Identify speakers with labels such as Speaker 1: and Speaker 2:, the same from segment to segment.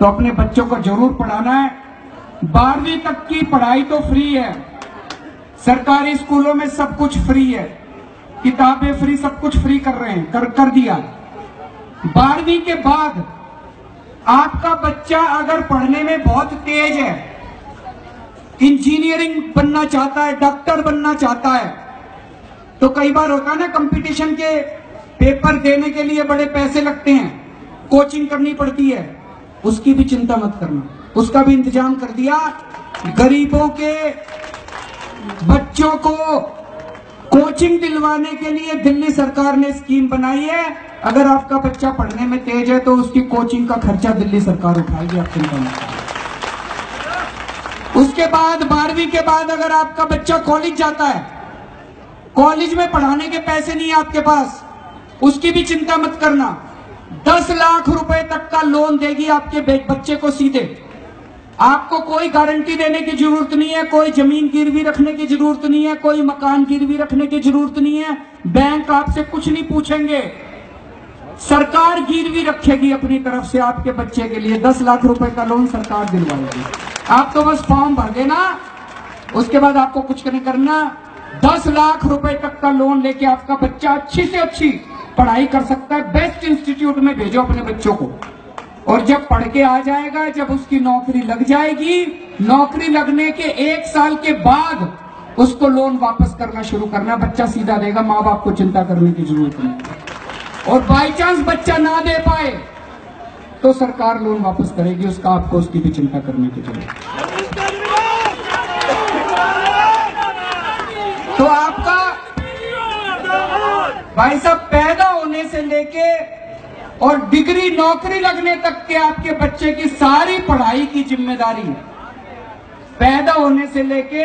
Speaker 1: तो अपने बच्चों को जरूर पढ़ाना है। 12वीं तक की पढ़ाई तो फ्री है, सरकारी स्कूलों में सब कुछ फ्री है, किताबें फ्री, सब कुछ फ्री कर रहे हैं, कर दिया। 12वीं के बाद आपका बच्चा अगर पढ़ने में बहुत तेज है, इंजीनियरिंग बनना चाहता है, डॉक्टर बनना चाहता है, तो कई बार होता है ना कंपटीशन के पेपर देने के लिए बड़े पैसे लगते हैं, कोचिंग करनी पड़ती है, उसकी भी चिंता मत करना, उसका भी इंतजाम कर दिया। गरीबों के बच्चों को कोचिंग दिलवाने के लिए दिल्ली सरकार ने स्कीम बनाई है। अगर आपका बच्चा पढ़ने में तेज है तो उसकी कोचिंग का खर्चा दिल्ली सरकार उठाएगी, आप चिंता मत करिए। उसके बाद 12वीं के बाद अगर आपका बच्चा कॉलेज जाता है, कॉलेज में पढ़ाने के पैसे नहीं है आपके पास, उसकी भी चिंता मत करना। 10 लाख रुपए तक का लोन देगी आपके बच्चे को सीधे। आपको कोई गारंटी देने की जरूरत नहीं है, कोई जमीन गिरवी रखने की जरूरत नहीं है, कोई मकान गिरवी रखने की जरूरत नहीं है, बैंक आपसे कुछ नहीं पूछेंगे, सरकार गिरवी रखेगी अपनी तरफ से आपके बच्चे के लिए। 10 लाख रुपए का लोन सरकार दिलवाएगी, आप तो बस फॉर्म भर देना, उसके बाद आपको कुछ नहीं करना। 10 लाख रुपए तक का लोन लेके आपका बच्चा अच्छी से अच्छी पढ़ाई कर सकता है। बेस्ट इंस्टीट्यूट में भेजो अपने बच्चों को, और जब पढ़ के आ जाएगा, जब उसकी नौकरी लग जाएगी, नौकरी लगने के 1 साल के बाद उसको लोन वापस करना शुरू करना, बच्चा सीधा देगा, माँ बाप को चिंता करने की जरूरत नहीं। और बाई चांस बच्चा ना दे पाए तो सरकार लोन वापस करेगी, उसका आपको उसकी भी चिंता करने की जरूरत है। तो आपका भाई साहब पैदा होने से लेके और डिग्री नौकरी लगने तक के आपके बच्चे की सारी पढ़ाई की जिम्मेदारी है। पैदा होने से लेके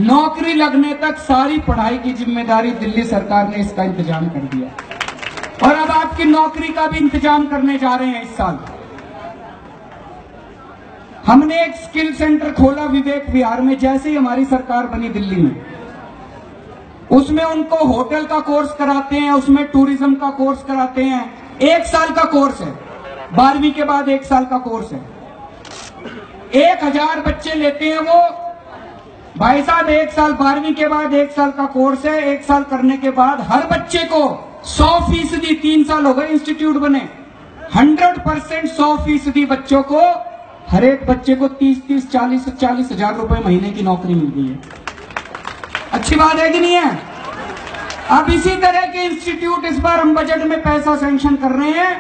Speaker 1: नौकरी लगने तक सारी पढ़ाई की जिम्मेदारी दिल्ली सरकार ने इसका इंतजाम कर दिया। और अब आपकी नौकरी का भी इंतजाम करने जा रहे हैं। इस साल हमने एक स्किल सेंटर खोला विवेक विहार में, जैसे ही हमारी सरकार बनी दिल्ली में, उसमें उनको होटल का कोर्स कराते हैं, उसमें टूरिज्म का कोर्स कराते हैं। 1 साल का कोर्स है, 12वीं के बाद 1 साल का कोर्स है। 1000 बच्चे लेते हैं वो भाई साहब। 1 साल 12वीं के बाद 1 साल का कोर्स है। 1 साल करने के बाद हर बच्चे को 100%, 3 साल हो गए इंस्टीट्यूट बने, 100% 100% बच्चों को, हर एक बच्चे को 30-30, 40-40 हजार रुपए महीने की नौकरी मिल गई है। अच्छी बात है कि नहीं है? अब इसी तरह के इंस्टीट्यूट इस बार हम बजट में पैसा सैंक्शन कर रहे हैं।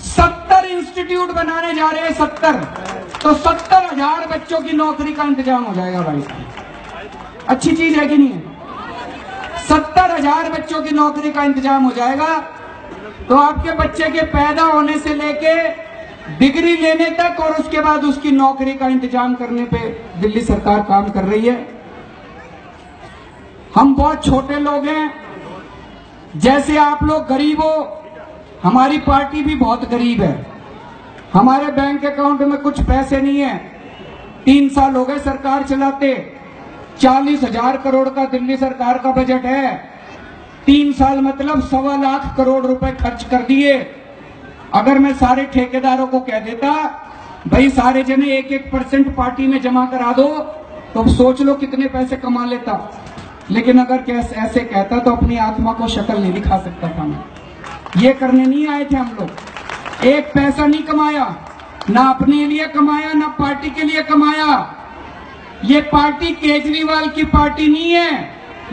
Speaker 1: 70 इंस्टीट्यूट बनाने जा रहे हैं, 70। तो 70,000 बच्चों की नौकरी का इंतजाम हो जाएगा भाई साहब। अच्छी चीज है कि नहीं है? 70,000 बच्चों की नौकरी का इंतजाम हो जाएगा। तो आपके बच्चे के पैदा होने से लेके डिग्री लेने तक और उसके बाद उसकी नौकरी का इंतजाम करने पे दिल्ली सरकार काम कर रही है। हम बहुत छोटे लोग हैं, जैसे आप लोग गरीब हो, हमारी पार्टी भी बहुत गरीब है। हमारे बैंक अकाउंट में कुछ पैसे नहीं है। 3 साल हो गए सरकार चलाते, 40,000 करोड़ का दिल्ली सरकार का बजट है। 3 साल मतलब 1.25 लाख करोड़ रुपए खर्च कर दिए। अगर मैं सारे ठेकेदारों को कह देता भाई सारे जने 1-1% पार्टी में जमा करा दो, तो सोच लो कितने पैसे कमा लेता। लेकिन अगर ऐसे कहता तो अपनी आत्मा को शक्ल नहीं दिखा सकता था मैं। ये करने नहीं आए थे हम लोग। 1 पैसा नहीं कमाया, ना अपने लिए कमाया, ना पार्टी के लिए कमाया। ये पार्टी केजरीवाल की पार्टी नहीं है,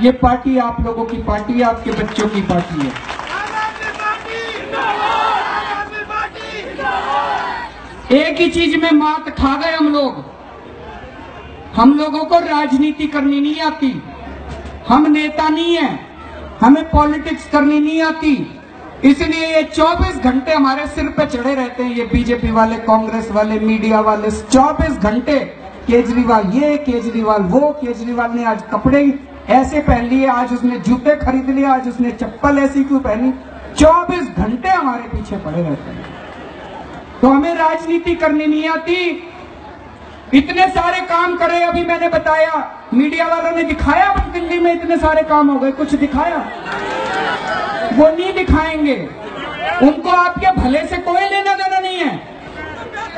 Speaker 1: ये पार्टी आप लोगों की पार्टी है, आपके बच्चों की पार्टी है। एक ही चीज में मात खा गए हम लोग। हम लोगों को राजनीति करनी नहीं आती, हम नेता नहीं है, हमें पॉलिटिक्स करनी नहीं आती। इसलिए ये 24 घंटे हमारे सिर पे चढ़े रहते हैं, ये बीजेपी वाले, कांग्रेस वाले, मीडिया वाले। 24 घंटे केजरीवाल ये, केजरीवाल वो। केजरीवाल ने आज कपड़े ऐसे पहन लिए, आज उसने जूते खरीद लिए, आज उसने चप्पल ऐसी क्यों पहनी। 24 घंटे हमारे पीछे पड़े रहते हैं। तो हमें राजनीति करनी नहीं आती। इतने सारे काम करे, अभी मैंने बताया, मीडिया वालों ने दिखाया दिल्ली में इतने सारे काम हो गए, कुछ दिखाया? वो नहीं दिखाएंगे। उनको आपके भले से कोई लेना देना नहीं है।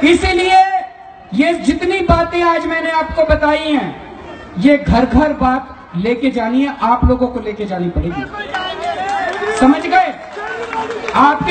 Speaker 1: इसीलिए ये जितनी बातें आज मैंने आपको बताई हैं, ये घर घर बात लेके जानी है, आप लोगों को लेके जानी पड़ेगी। समझ गए? आप